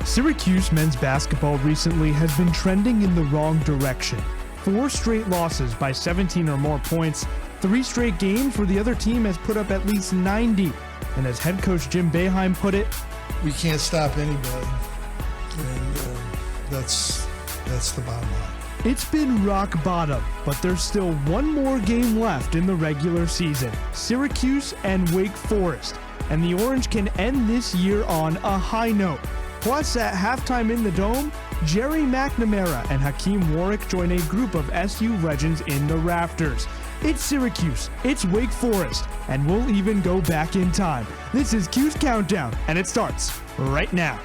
Syracuse men's basketball recently has been trending in the wrong direction. 4 straight losses by 17 or more points, 3 straight games where the other team has put up at least 90. And as head coach Jim Boeheim put it, we can't stop anybody, and that's the bottom line. It's been rock bottom, but there's still one more game left in the regular season. Syracuse and Wake Forest. And the Orange can end this year on a high note. Plus, at halftime in the Dome, Jerry McNamara and Hakeem Warwick join a group of SU legends in the rafters. It's Syracuse, it's Wake Forest, and we'll even go back in time. This is Cuse Countdown, and it starts right now.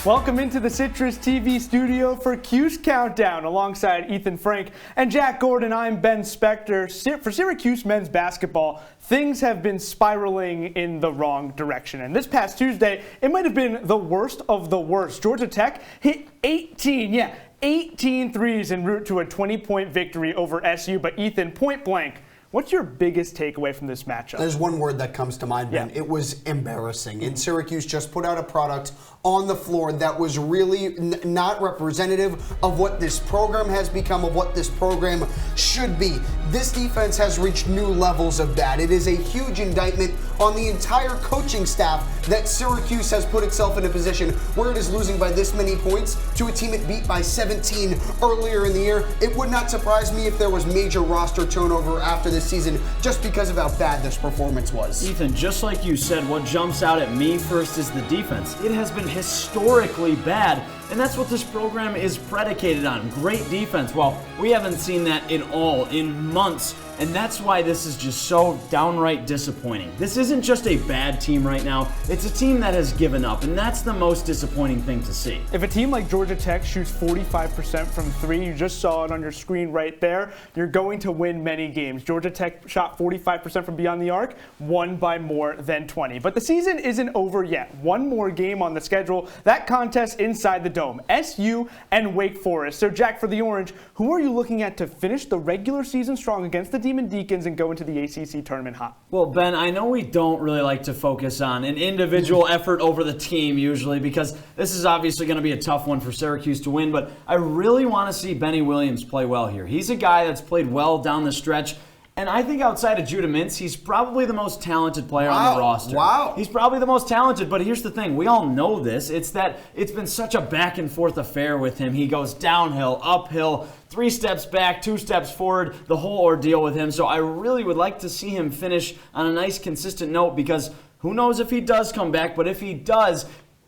Welcome into the CitrusTV studio for Cuse Countdown. Alongside Ethan Frank and Jack Gordon, I'm Ben Spector. For Syracuse men's basketball, things have been spiraling in the wrong direction. And this past Tuesday, it might have been the worst of the worst. Georgia Tech hit 18 threes en route to a 20-point victory over SU. But Ethan, point blank, what's your biggest takeaway from this matchup? There's one word that comes to mind, Ben. It was embarrassing. And Syracuse just put out a product on the floor that was really not representative of what this program has become, of what this program should be. This defense has reached new levels of bad. It is a huge indictment on the entire coaching staff that Syracuse has put itself in a position where it is losing by this many points to a team it beat by 17 earlier in the year. It would not surprise me if there was major roster turnover after this season just because of how bad this performance was. Ethan, just like you said, what jumps out at me first is the defense. It has been historically bad, and that's what this program is predicated on. Great defense. Well, we haven't seen that in months, and that's why this is just so downright disappointing. This isn't just a bad team right now, it's a team that has given up, and that's the most disappointing thing to see. If a team like Georgia Tech shoots 45% from 3, you just saw it on your screen right there, you're going to win many games. Georgia Tech shot 45% from beyond the arc, won by more than 20. But the season isn't over yet. One more game on the schedule, that contest inside the Dome, SU and Wake Forest. So Jack, for the Orange, who are you looking at to finish the regular season strong against the Demon Deacons and go into the ACC tournament hot? Well, Ben, I know we don't really like to focus on an individual effort over the team usually because this is obviously going to be a tough one for Syracuse to win, but I really want to see Benny Williams play well here. He's a guy that's played well down the stretch. And I think outside of Judah Mintz, he's probably the most talented player on the roster. Wow. He's probably the most talented, but here's the thing. We all know this. It's that it's been such a back and forth affair with him. He goes downhill, uphill, 3 steps back, 2 steps forward, the whole ordeal with him. So I really would like to see him finish on a nice, consistent note because who knows if he does come back, but if he does,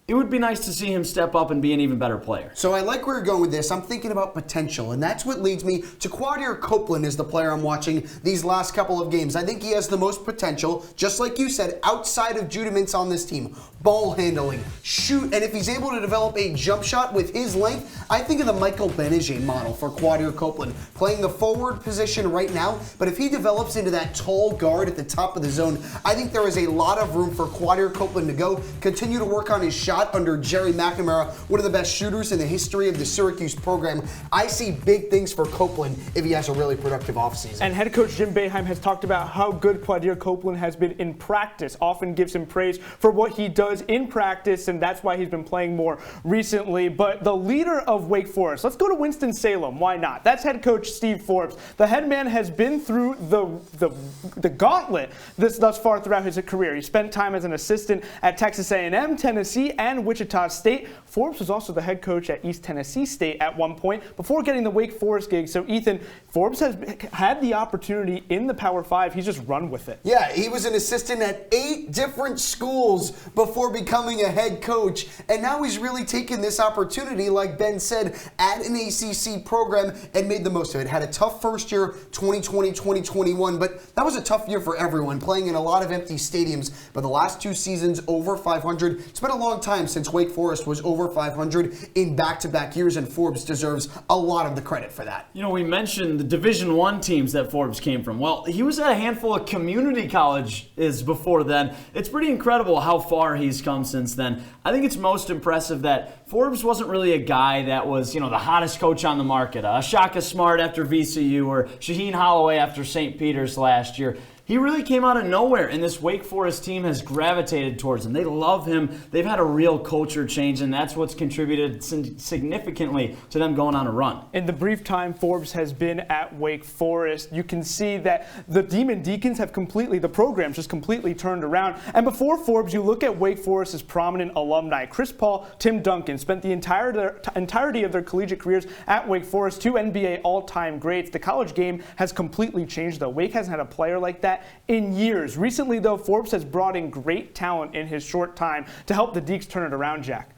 it would be nice to see him step up and be an even better player. So I like where you're going with this. I'm thinking about potential, and that's what leads me to Quadir Copeland is the player I'm watching these last couple of games. I think he has the most potential, just like you said, outside of Judah Mintz on this team. Ball handling, shoot, and if he's able to develop a jump shot with his length, I think of the Michael Benege model for Quadir Copeland, playing the forward position right now, but if he develops into that tall guard at the top of the zone, I think there is a lot of room for Quadir Copeland to go, continue to work on his shot under Jerry McNamara, one of the best shooters in the history of the Syracuse program. I see big things for Copeland if he has a really productive offseason. And head coach Jim Boeheim has talked about how good Quadir Copeland has been in practice, often gives him praise for what he does in practice, and that's why he's been playing more recently. But the leader of Wake Forest, let's go to Winston-Salem. Why not? That's head coach Steve Forbes. The head man has been through the gauntlet thus far throughout his career. He spent time as an assistant at Texas A&M, Tennessee, and Wichita State. Forbes was also the head coach at East Tennessee State at one point before getting the Wake Forest gig. So Ethan, Forbes has had the opportunity in the Power 5. He's just run with it. Yeah, he was an assistant at 8 different schools before becoming a head coach, and now he's really taken this opportunity, like Ben said, at an ACC program and made the most of it. Had a tough first year, 2020, 2021, but that was a tough year for everyone, playing in a lot of empty stadiums. But the last 2 seasons, over 500. It's been a long time time since Wake Forest was over 500 in back-to-back years, and Forbes deserves a lot of the credit for that. You know, we mentioned the Division I teams that Forbes came from. Well, he was at a handful of community colleges before then. It's pretty incredible how far he's come since then. I think it's most impressive that Forbes wasn't really a guy that was, the hottest coach on the market. Shaka Smart after VCU or Shaheen Holloway after St. Peter's last year. He really came out of nowhere, and this Wake Forest team has gravitated towards him. They love him. They've had a real culture change, and that's what's contributed significantly to them going on a run. In the brief time Forbes has been at Wake Forest, you can see that the Demon Deacons have the program's just completely turned around. And before Forbes, you look at Wake Forest's prominent alumni. Chris Paul, Tim Duncan spent the entirety of their collegiate careers at Wake Forest, 2 NBA all-time greats. The college game has completely changed, though. Wake hasn't had a player like that in years. Recently, though, Forbes has brought in great talent in his short time to help the Deacs turn it around, Jack.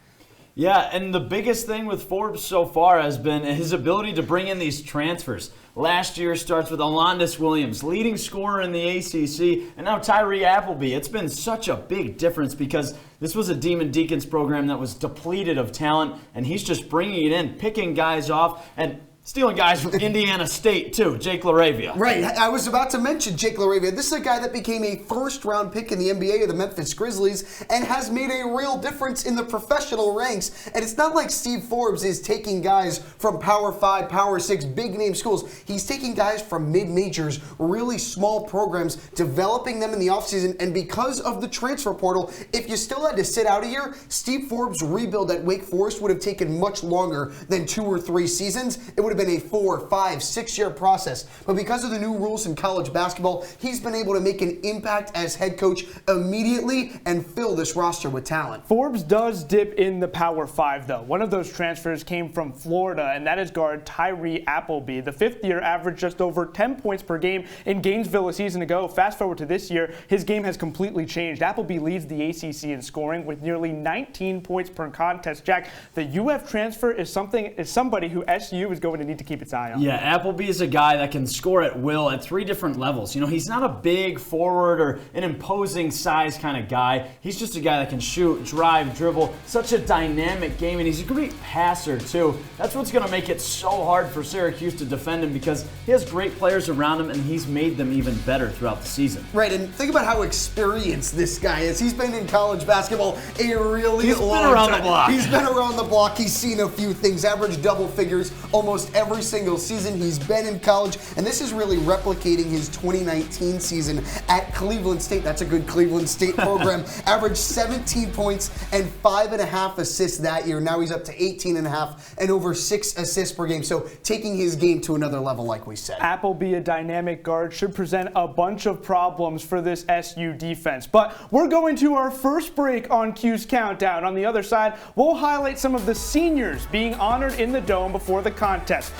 Yeah, and the biggest thing with Forbes so far has been his ability to bring in these transfers. Last year starts with Alondis Williams, leading scorer in the ACC, and now Tyree Appleby. It's been such a big difference because this was a Demon Deacons program that was depleted of talent, and he's just bringing it in, picking guys off, and stealing guys from Indiana State, too. Jake LaRavia. Right. I was about to mention Jake LaRavia. This is a guy that became a first-round pick in the NBA of the Memphis Grizzlies and has made a real difference in the professional ranks. And it's not like Steve Forbes is taking guys from Power 5, Power 6, big-name schools. He's taking guys from mid-majors, really small programs, developing them in the offseason. And because of the transfer portal, if you still had to sit out a year, Steve Forbes' rebuild at Wake Forest would have taken much longer than 2 or 3 seasons. It would have been a 4, 5, 6 year process. But because of the new rules in college basketball, he's been able to make an impact as head coach immediately and fill this roster with talent. Forbes does dip in the Power 5, though. One of those transfers came from Florida, and that is guard Tyree Appleby. The fifth-year averaged just over 10 points per game in Gainesville a season ago. Fast forward to this year, his game has completely changed. Appleby leads the ACC in scoring with nearly 19 points per contest. Jack, the UF transfer is somebody who SU is going to need to keep its eye on. Yeah, Appleby is a guy that can score at will at 3 different levels. He's not a big forward or an imposing size kind of guy. He's just a guy that can shoot, drive, dribble. Such a dynamic game, and he's a great passer, too. That's what's going to make it so hard for Syracuse to defend him because he has great players around him, and he's made them even better throughout the season. Right, and think about how experienced this guy is. He's been in college basketball a really long time. He's been around the block. He's seen a few things, averaged double figures almost every single season he's been in college, and this is really replicating his 2019 season at Cleveland State. That's a good Cleveland State program. Averaged 17 points and 5.5 assists that year. Now he's up to 18.5 and over 6 assists per game. So taking his game to another level, like we said. Appleby, a dynamic guard, should present a bunch of problems for this SU defense. But we're going to our first break on Cuse Countdown. On the other side, we'll highlight some of the seniors being honored in the Dome before the contest.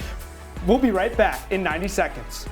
We'll be right back in 90 seconds.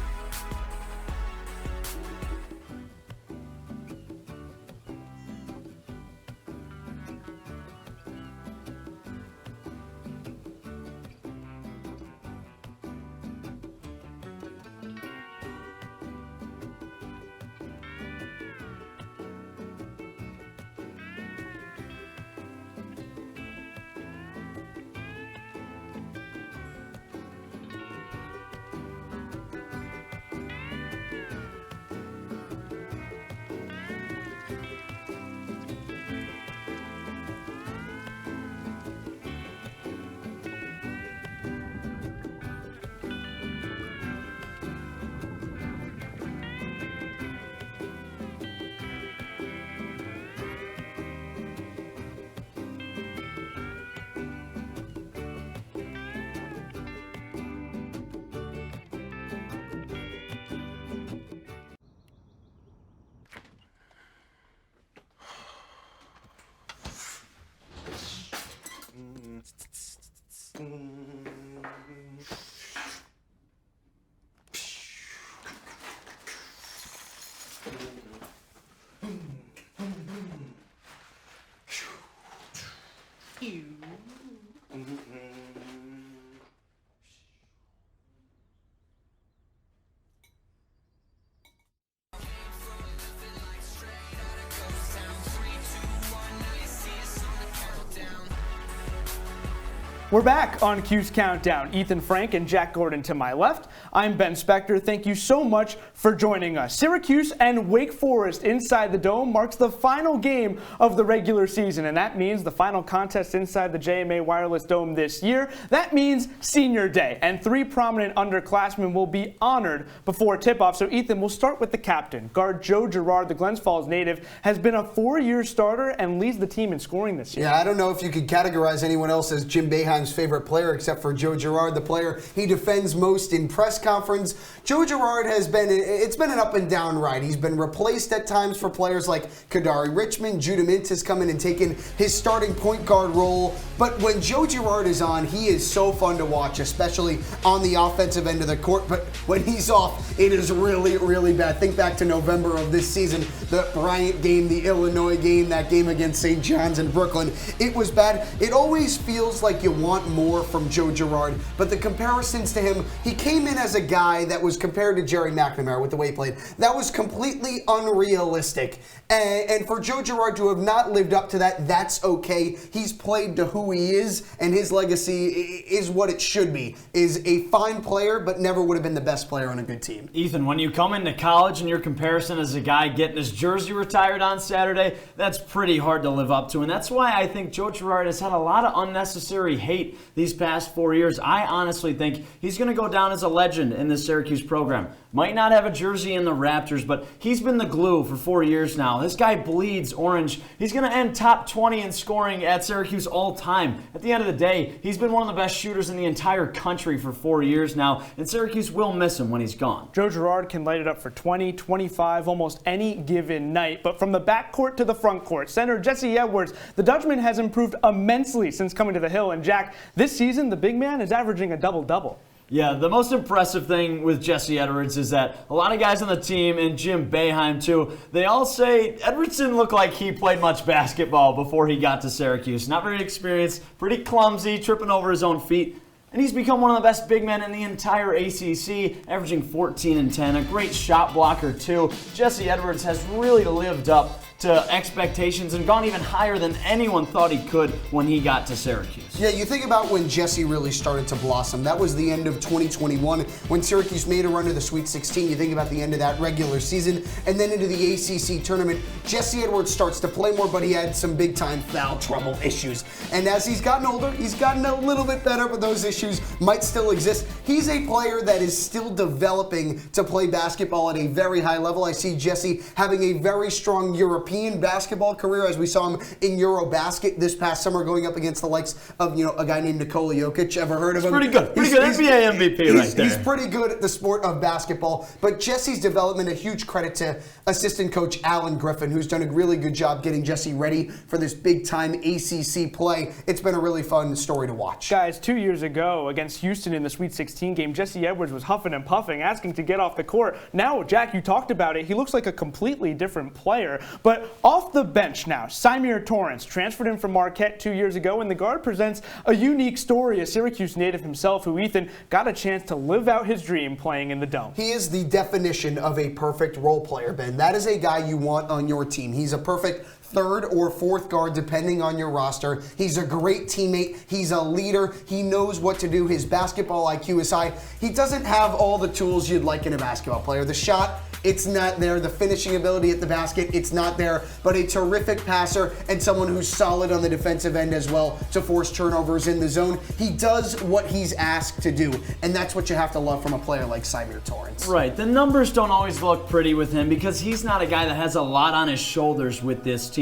We're back on Cuse Countdown. Ethan Frank and Jack Gordon to my left. I'm Ben Spector. Thank you so much for joining us. Syracuse and Wake Forest inside the Dome marks the final game of the regular season, and that means the final contest inside the JMA Wireless Dome this year. That means Senior Day, and 3 prominent underclassmen will be honored before tip-off. So Ethan, we'll start with the captain. Guard Joe Girard, the Glens Falls native, has been a 4-year starter and leads the team in scoring this year. Yeah, I don't know if you could categorize anyone else as Jim Boeheim's favorite player except for Joe Girard, the player he defends most in press conference. Joe Girard it's been an up and down ride. He's been replaced at times for players like Kadari Richmond. Judah Mintz has come in and taken his starting point guard role. But when Joe Girard is on, he is so fun to watch, especially on the offensive end of the court. But when he's off, it is really, really bad. Think back to November of this season, the Bryant game, the Illinois game, that game against St. John's in Brooklyn. It was bad. It always feels like you want more from Joe Girard, but the comparisons to him, he came in as a guy that was compared to Jerry McNamara with the way he played. That was completely unrealistic. And for Joe Girard to have not lived up to that, that's okay. He's played to who he is, and his legacy is what it should be. Is a fine player, but never would have been the best player on a good team. Ethan, when you come into college and your comparison as a guy getting his jersey retired on Saturday, that's pretty hard to live up to. And that's why I think Joe Girard has had a lot of unnecessary hate these past 4 years. I honestly think he's going to go down as a legend in this Syracuse program. Might not have a jersey in the Raptors, but he's been the glue for 4 years now. This guy bleeds orange. He's going to end top 20 in scoring at Syracuse all time. At the end of the day, he's been one of the best shooters in the entire country for 4 years now, and Syracuse will miss him when he's gone. Joe Girard can light it up for 20, 25, almost any given night. But from the backcourt to the front court, center Jesse Edwards, the Dutchman has improved immensely since coming to the Hill. And Jack, this season, the big man is averaging a double-double. Yeah, the most impressive thing with Jesse Edwards is that a lot of guys on the team, and Jim Boeheim too, they all say Edwards didn't look like he played much basketball before he got to Syracuse. Not very experienced, pretty clumsy, tripping over his own feet. And he's become one of the best big men in the entire ACC, averaging 14 and 10, a great shot blocker too. Jesse Edwards has really lived up to expectations and gone even higher than anyone thought he could when he got to Syracuse. Yeah, you think about when Jesse really started to blossom. That was the end of 2021 when Syracuse made a run to the Sweet 16. You think about the end of that regular season and then into the ACC tournament. Jesse Edwards starts to play more, but he had some big-time foul trouble issues. And as he's gotten older, he's gotten a little bit better, but those issues might still exist. He's a player that is still developing to play basketball at a very high level. I see Jesse having a very strong European basketball career, as we saw him in Eurobasket this past summer, going up against the likes of a guy named Nikola Jokic. Ever heard of him? Pretty good. NBA MVP right there. He's pretty good at the sport of basketball. But Jesse's development, a huge credit to assistant coach Alan Griffin, who's done a really good job getting Jesse ready for this big-time ACC play. It's been a really fun story to watch. Guys, 2 years ago against Houston in the Sweet 16 game, Jesse Edwards was huffing and puffing, asking to get off the court. Now, Jack, you talked about it. He looks like a completely different player. But off the bench now, Symir Torrance transferred in from Marquette 2 years ago, and the guard presents a unique story, a Syracuse native himself who, Ethan, got a chance to live out his dream playing in the Dome. He is the definition of a perfect role player, Ben. That is a guy you want on your team. He's a perfect third or fourth guard, depending on your roster. He's a great teammate. He's a leader. He knows what to do. His basketball IQ is high. He doesn't have all the tools you'd like in a basketball player. The shot, it's not there. The finishing ability at the basket, it's not there. But a terrific passer and someone who's solid on the defensive end as well to force turnovers in the zone. He does what he's asked to do, and that's what you have to love from a player like Symir Torrance. Right. The numbers don't always look pretty with him because he's not a guy that has a lot on his shoulders with this team.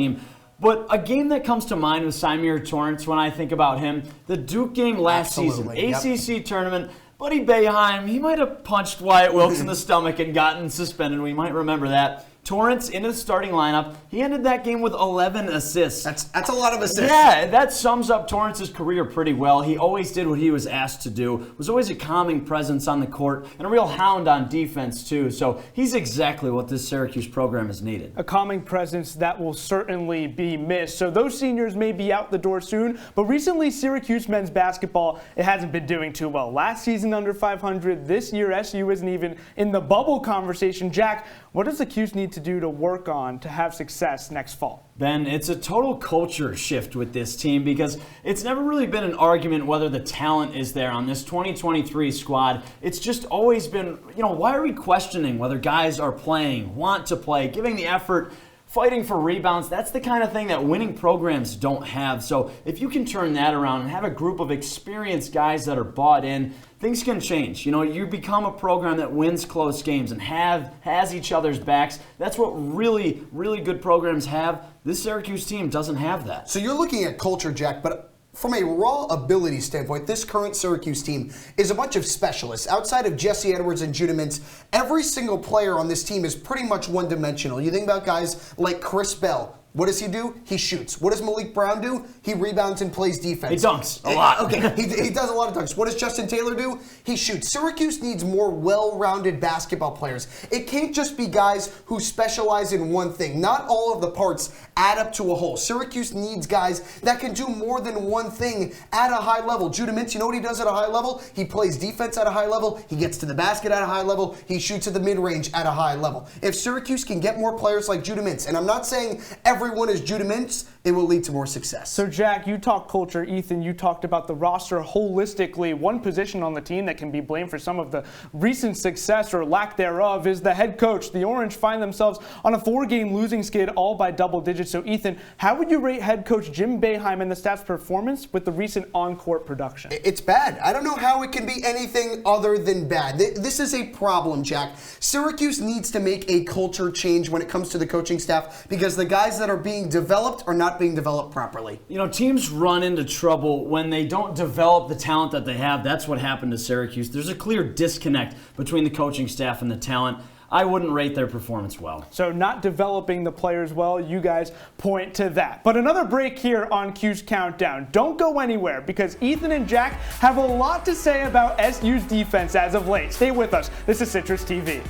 But a game that comes to mind with Symir Torrance when I think about him, the Duke game last season, ACC tournament. Buddy Boeheim, he might have punched Wyatt Wilkes in the stomach and gotten suspended. We might remember that. Torrance into the starting lineup. He ended that game with 11 assists. That's a lot of assists. Yeah, that sums up Torrance's career pretty well. He always did what he was asked to do. Was always a calming presence on the court and a real hound on defense too. So he's exactly what this Syracuse program has needed. A calming presence that will certainly be missed. So those seniors may be out the door soon, but recently Syracuse men's basketball, it hasn't been doing too well. Last season under 500, this year SU isn't even in the bubble conversation. Jack, what does the Cuse need to to do to work on to have success next fall? Ben, it's a total culture shift with this team because it's never really been an argument whether the talent is there on this 2023 squad. It's just always been, why are we questioning whether guys are playing, want to play, giving the effort, fighting for rebounds? That's the kind of thing that winning programs don't have. So if you can turn that around and have a group of experienced guys that are bought in, things can change. You become a program that wins close games and has each other's backs. That's what really, really good programs have. This Syracuse team doesn't have that. So you're looking at culture, Jack, but from a raw ability standpoint, this current Syracuse team is a bunch of specialists. Outside of Jesse Edwards and Judah Mintz, every single player on this team is pretty much one-dimensional. You think about guys like Chris Bell. What does he do? He shoots. What does Malik Brown do? He rebounds and plays defense. He dunks a lot. Okay, he does a lot of dunks. What does Justin Taylor do? He shoots. Syracuse needs more well-rounded basketball players. It can't just be guys who specialize in one thing. Not all of the parts add up to a whole. Syracuse needs guys that can do more than one thing at a high level. Judah Mintz, you know what he does at a high level? He plays defense at a high level. He gets to the basket at a high level. He shoots at the mid-range at a high level. If Syracuse can get more players like Judah Mintz, and I'm not saying everyone is Judah Mintz, it will lead to more success. So, Jack, you talked culture. Ethan, you talked about the roster holistically. One position on the team that can be blamed for some of the recent success or lack thereof is the head coach. The Orange find themselves on a 4-game losing skid, all by double digits. So, Ethan, how would you rate head coach Jim Boeheim and the staff's performance with the recent on-court production? It's bad. I don't know how it can be anything other than bad. This is a problem, Jack. Syracuse needs to make a culture change when it comes to the coaching staff because the guys that are being developed are not being developed properly. Teams run into trouble when they don't develop the talent that they have. That's what happened to Syracuse. There's a clear disconnect between the coaching staff and the talent. I wouldn't rate their performance well. So not developing the players well, you guys point to that. But another break here on Cuse Countdown. Don't go anywhere because Ethan and Jack have a lot to say about SU's defense as of late. Stay with us. This is CitrusTV.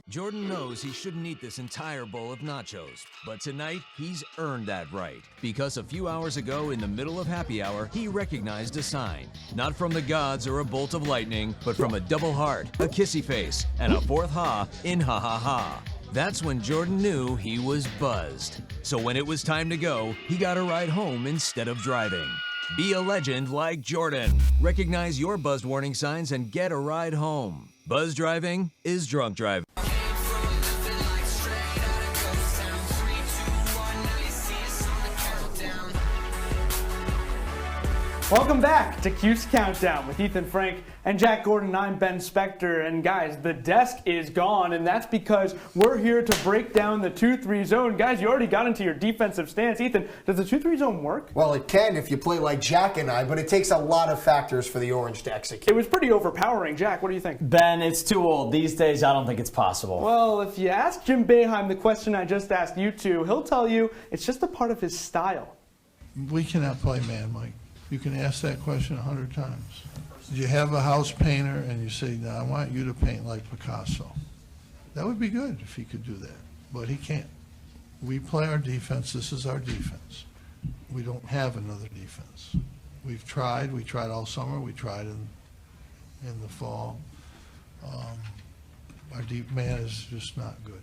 Jordan knows he shouldn't eat this entire bowl of nachos, but tonight he's earned that right. Because a few hours ago in the middle of happy hour, he recognized a sign. Not from the gods or a bolt of lightning, but from a double heart, a kissy face, and a fourth ha in ha ha ha. That's when Jordan knew he was buzzed. So when it was time to go, he got a ride home instead of driving. Be a legend like Jordan. Recognize your buzzed warning signs and get a ride home. Buzz driving is drunk driving. Welcome back to Cuse Countdown with Ethan Frank and Jack Gordon. I'm Ben Spector. And guys, the desk is gone, and that's because we're here to break down the 2-3 zone. Guys, you already got into your defensive stance. Ethan, does the 2-3 zone work? Well, it can if you play like Jack and I, but it takes a lot of factors for the Orange to execute. It was pretty overpowering. Jack, what do you think? Ben, it's too old. These days, I don't think it's possible. Well, if you ask Jim Boeheim the question I just asked you two, he'll tell you it's just a part of his style. We cannot play man, Mike. You can ask that question 100 times. You have a house painter and you say, "Now I want you to paint like Picasso." That would be good if he could do that, but he can't. We play our defense. This is our defense. We don't have another defense. We've tried. We tried all summer. We tried in the fall. Our deep man is just not good.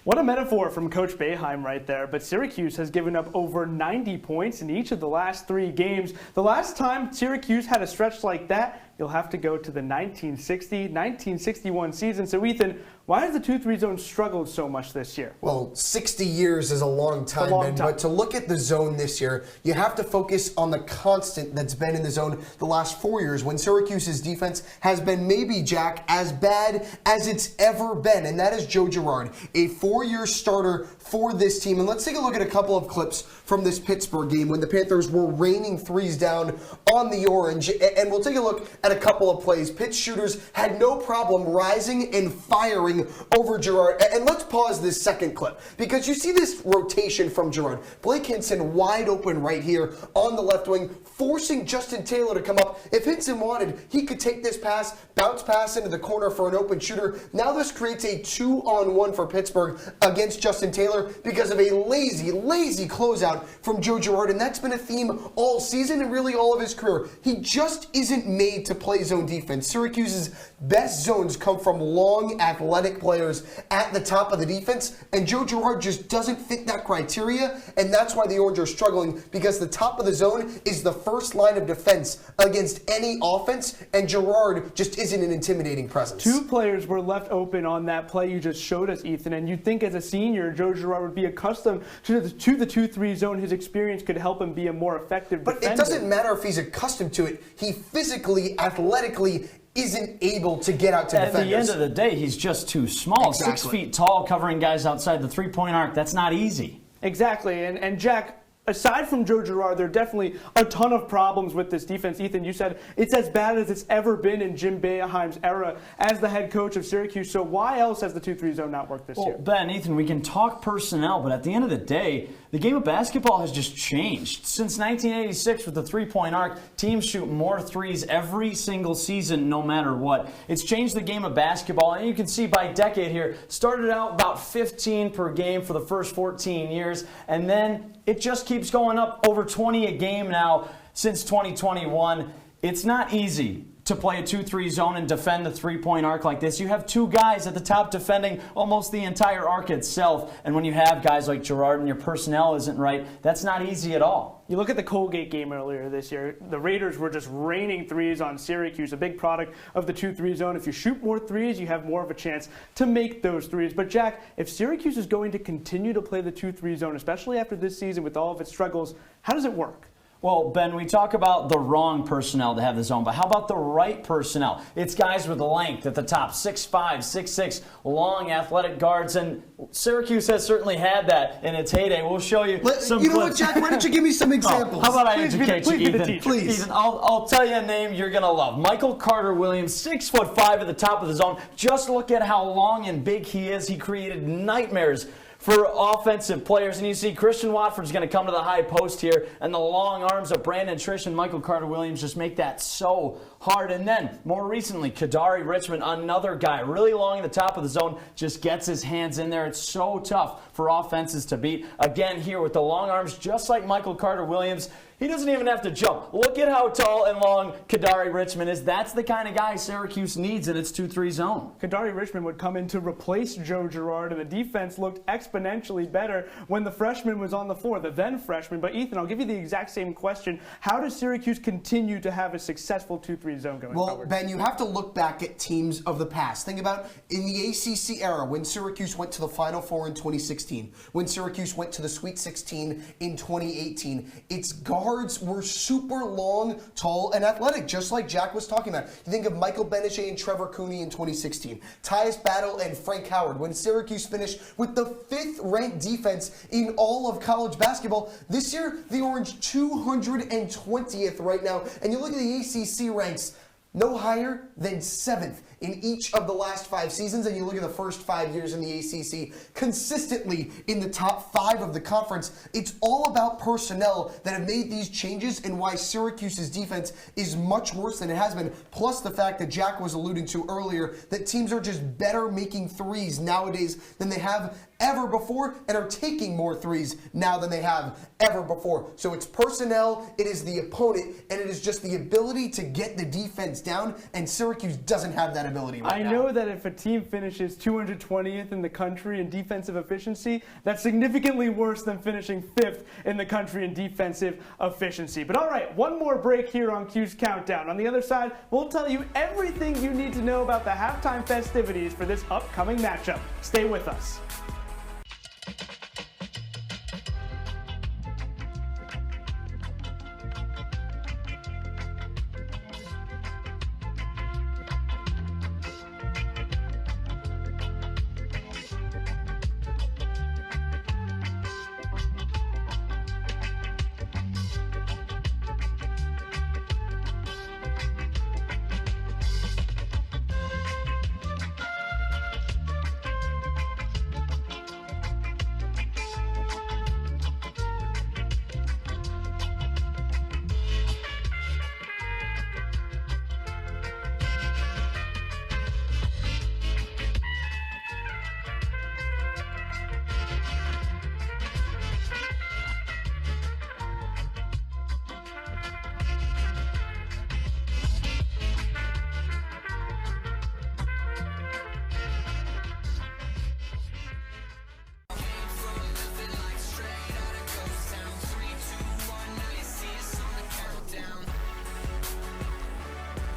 What a metaphor from Coach Boeheim right there, but Syracuse has given up over 90 points in each of the last 3 games. The last time Syracuse had a stretch like that, you'll have to go to the 1960-1961 season. So Ethan, why has the 2-3 zone struggled so much this year? Well, 60 years is a long time, Ben, but to look at the zone this year, you have to focus on the constant that's been in the zone the last 4 years when Syracuse's defense has been maybe, Jack, as bad as it's ever been, and that is Joe Girard, a 4-year starter for this team. And let's take a look at a couple of clips from this Pittsburgh game when the Panthers were raining threes down on the Orange, and we'll take a look at a couple of plays. Pitt shooters had no problem rising and firing over Girard. And let's pause this second clip because you see this rotation from Girard. Blake Hinson wide open right here on the left wing, forcing Justin Taylor to come up. If Hinson wanted, he could take this pass, bounce pass into the corner for an open shooter. Now this creates a 2-on-1 for Pittsburgh against Justin Taylor because of a lazy closeout from Joe Girard, and that's been a theme all season and really all of his career. He just isn't made to play zone defense. Syracuse's best zones come from long, athletic players at the top of the defense, and Joe Girard just doesn't fit that criteria, and that's why the Orange are struggling, because the top of the zone is the first line of defense against any offense, and Girard just isn't an intimidating presence. 2 players were left open on that play you just showed us, Ethan, and you'd think as a senior, Joe Girard would be accustomed to the 2-3 zone. His experience could help him be a more effective defender. But it doesn't matter if he's accustomed to it. He physically, athletically isn't able to get out to defenders. At the end of the day, he's just too small. Exactly. 6 feet tall, covering guys outside the three-point arc. That's not easy. Exactly, and Jack, aside from Joe Girard, there are definitely a ton of problems with this defense. Ethan, you said it's as bad as it's ever been in Jim Boeheim's era as the head coach of Syracuse. So why else has the 2-3 zone not worked this year? Ben, Ethan, we can talk personnel, but at the end of the day, the game of basketball has just changed. Since 1986 with the three-point arc, teams shoot more threes every single season no matter what. It's changed the game of basketball, and you can see by decade here, started out about 15 per game for the first 14 years, and then it just keeps going up, over 20 a game now since 2021. It's not easy to play a 2-3 zone and defend the three-point arc like this. You have 2 guys at the top defending almost the entire arc itself, and when you have guys like Girard and your personnel isn't right, that's not easy at all. You look at the Colgate game earlier this year, the Raiders were just raining threes on Syracuse, a big product of the 2-3 zone. If you shoot more threes, you have more of a chance to make those threes. But Jack, if Syracuse is going to continue to play the 2-3 zone, especially after this season with all of its struggles, how does it work? Well, Ben, we talk about the wrong personnel to have the zone, but how about the right personnel? It's guys with length at the top, 6'5", 6'6", long athletic guards, and Syracuse has certainly had that in its heyday. We'll show you some You know clips. what, Jack? Why don't you give me some examples? How about I Please educate be you, the Ethan? teacher. Please. Ethan, I'll tell you a name you're going to love. Michael Carter-Williams, 6'5" at the top of the zone. Just look at how long and big he is. He created nightmares for offensive players. And you see Christian Watford's going to come to the high post here, and the long arms of Brandon Trish and Michael Carter-Williams just make that so hard. And then, more recently, Kadari Richmond, another guy, really long at the top of the zone, just gets his hands in there. It's so tough for offenses to beat. Again, here with the long arms, just like Michael Carter-Williams, he doesn't even have to jump. Look at how tall and long Kadari Richmond is. That's the kind of guy Syracuse needs in its 2-3 zone. Kadari Richmond would come in to replace Joe Girard, and the defense looked exponentially better when the freshman was on the floor, the then freshman. But Ethan, I'll give you the exact same question. How does Syracuse continue to have a successful 2-3 zone going forward? Well, Ben, you have to look back at teams of the past. Think about in the ACC era when Syracuse went to the Final Four in 2016, when Syracuse went to the Sweet 16 in 2018. Its guards were super long, tall, and athletic, just like Jack was talking about. You think of Michael Benichet and Trevor Cooney in 2016, Tyus Battle and Frank Howard. When Syracuse finished with the 5th ranked defense in all of college basketball, this year the Orange 220th right now. And you look at the ACC ranks, no higher than 7th in each of the last 5 seasons, and you look at the first 5 years in the ACC, consistently in the top 5 of the conference. It's all about personnel that have made these changes and why Syracuse's defense is much worse than it has been, plus the fact that Jack was alluding to earlier, that teams are just better making threes nowadays than they have ever before and are taking more threes now than they have ever before. So it's personnel, it is the opponent, and it is just the ability to get the defense down, and Syracuse doesn't have that ability. credibility right now. I know that if a team finishes 220th in the country in defensive efficiency, that's significantly worse than finishing 5th in the country in defensive efficiency. But all right, one more break here on Cuse Countdown. On the other side, we'll tell you everything you need to know about the halftime festivities for this upcoming matchup. Stay with us.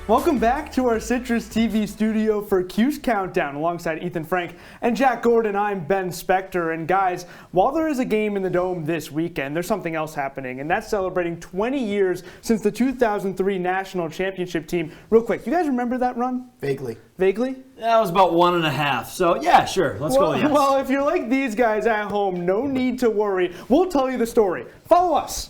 Welcome back to our CitrusTV studio for Cuse Countdown. Alongside Ethan Frank and Jack Gordon, I'm Ben Spector. And guys, while there is a game in the Dome this weekend, there's something else happening, and that's celebrating 20 years since the 2003 National Championship team. Real quick, you guys remember that run? Vaguely. Vaguely? That was about 1.5. So yeah, sure. Let's go. Yes. Well, if you're like these guys at home, no need to worry. We'll tell you the story. Follow us.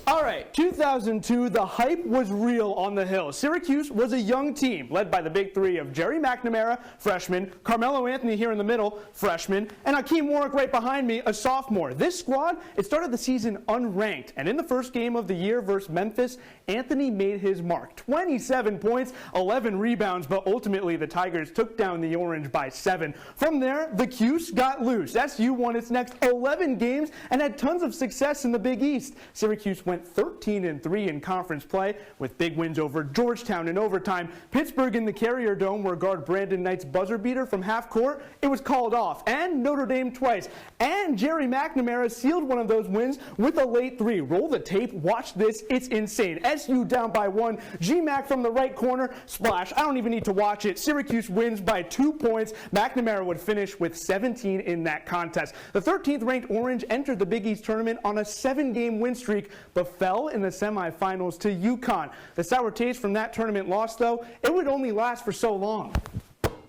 All right, 2002, the hype was real on the Hill. Syracuse was a young team led by the big three of Jerry McNamara, freshman, Carmelo Anthony here in the middle, freshman, and Hakeem Warwick right behind me, a sophomore. This squad, it started the season unranked, and in the first game of the year versus Memphis, Anthony made his mark. 27 points, 11 rebounds, but ultimately the Tigers took down the Orange by 7. From there, the Cuse got loose. SU won its next 11 games and had tons of success in the Big East. Syracuse went 13-3 in conference play with big wins over Georgetown in overtime, Pittsburgh in the Carrier Dome where guard Brandon Knight's buzzer beater from half court, it was called off, and Notre Dame twice. And Jerry McNamara sealed one of those wins with a late 3. Roll the tape, watch this, it's insane. SU down by 1, G-Mac from the right corner, splash. I don't even need to watch it. Syracuse wins by 2 points. McNamara would finish with 17 in that contest. The 13th ranked Orange entered the Big East tournament on a 7-game win streak, but fell in the semifinals to UConn. The sour taste from that tournament loss, though, it would only last for so long.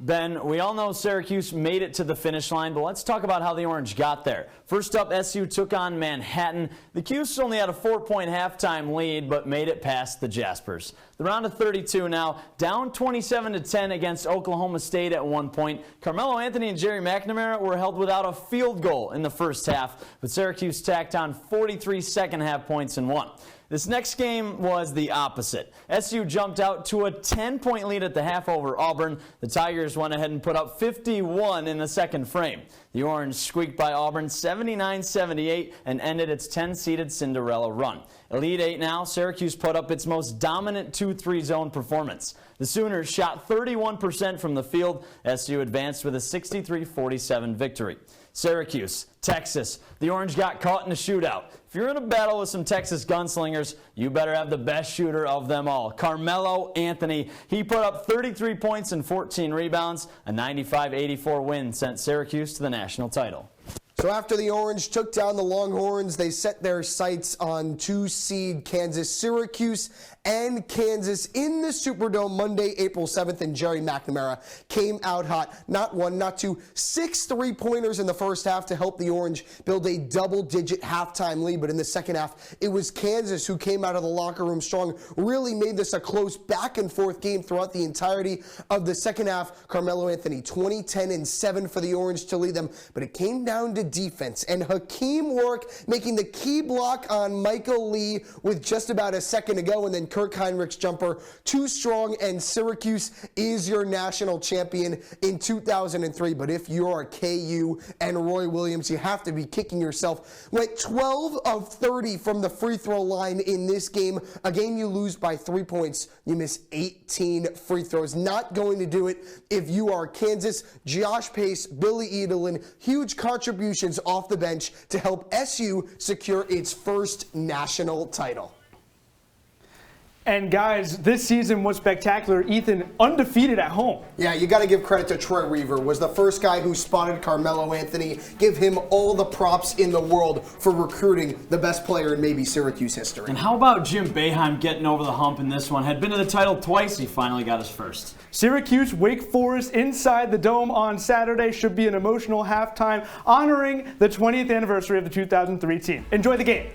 Ben, we all know Syracuse made it to the finish line, but let's talk about how the Orange got there. First up, SU took on Manhattan. The Cuse only had a 4-point halftime lead, but made it past the Jaspers. The round of 32 now, down 27-10 against Oklahoma State at one point. Carmelo Anthony and Jerry McNamara were held without a field goal in the first half, but Syracuse tacked on 43 second-half points and won. This next game was the opposite. SU jumped out to a 10-point lead at the half over Auburn. The Tigers went ahead and put up 51 in the second frame. The Orange squeaked by Auburn 79-78 and ended its 10-seeded Cinderella run. Elite 8 now, Syracuse put up its most dominant 2-3 zone performance. The Sooners shot 31% from the field. SU advanced with a 63-47 victory. Syracuse, Texas. The Orange got caught in a shootout. If you're in a battle with some Texas gunslingers, you better have the best shooter of them all, Carmelo Anthony. He put up 33 points and 14 rebounds. A 95-84 win sent Syracuse to the national title. So after the Orange took down the Longhorns, they set their sights on 2-seed Kansas. Syracuse and Kansas in the Superdome Monday, April 7th, and Jerry McNamara came out hot. Not one, not two, 6 3-pointers in the first half to help the Orange build a double-digit halftime lead. But in the second half, it was Kansas who came out of the locker room strong, really made this a close back-and-forth game throughout the entirety of the second half. Carmelo Anthony, 20, 10, and 7 for the Orange to lead them. But it came down to defense. And Hakeem Warwick making the key block on Michael Lee with just about a second to go, and then Kirk Heinrich's jumper too strong, and Syracuse is your national champion in 2003. But if you're KU and Roy Williams, you have to be kicking yourself. Went 12 of 30 from the free throw line in this game, a game you lose by 3 points. You miss 18 free throws. Not going to do it if you are Kansas. Josh Pace, Billy Edelin, huge contributions off the bench to help SU secure its first national title. And guys, this season was spectacular. Ethan, undefeated at home. Yeah, you got to give credit to Troy Weaver. Was the first guy who spotted Carmelo Anthony. Give him all the props in the world for recruiting the best player in maybe Syracuse history. And how about Jim Boeheim getting over the hump in this one? Had been to the title twice, he finally got his first. Syracuse, Wake Forest inside the Dome on Saturday should be an emotional halftime honoring the 20th anniversary of the 2003 team. Enjoy the game.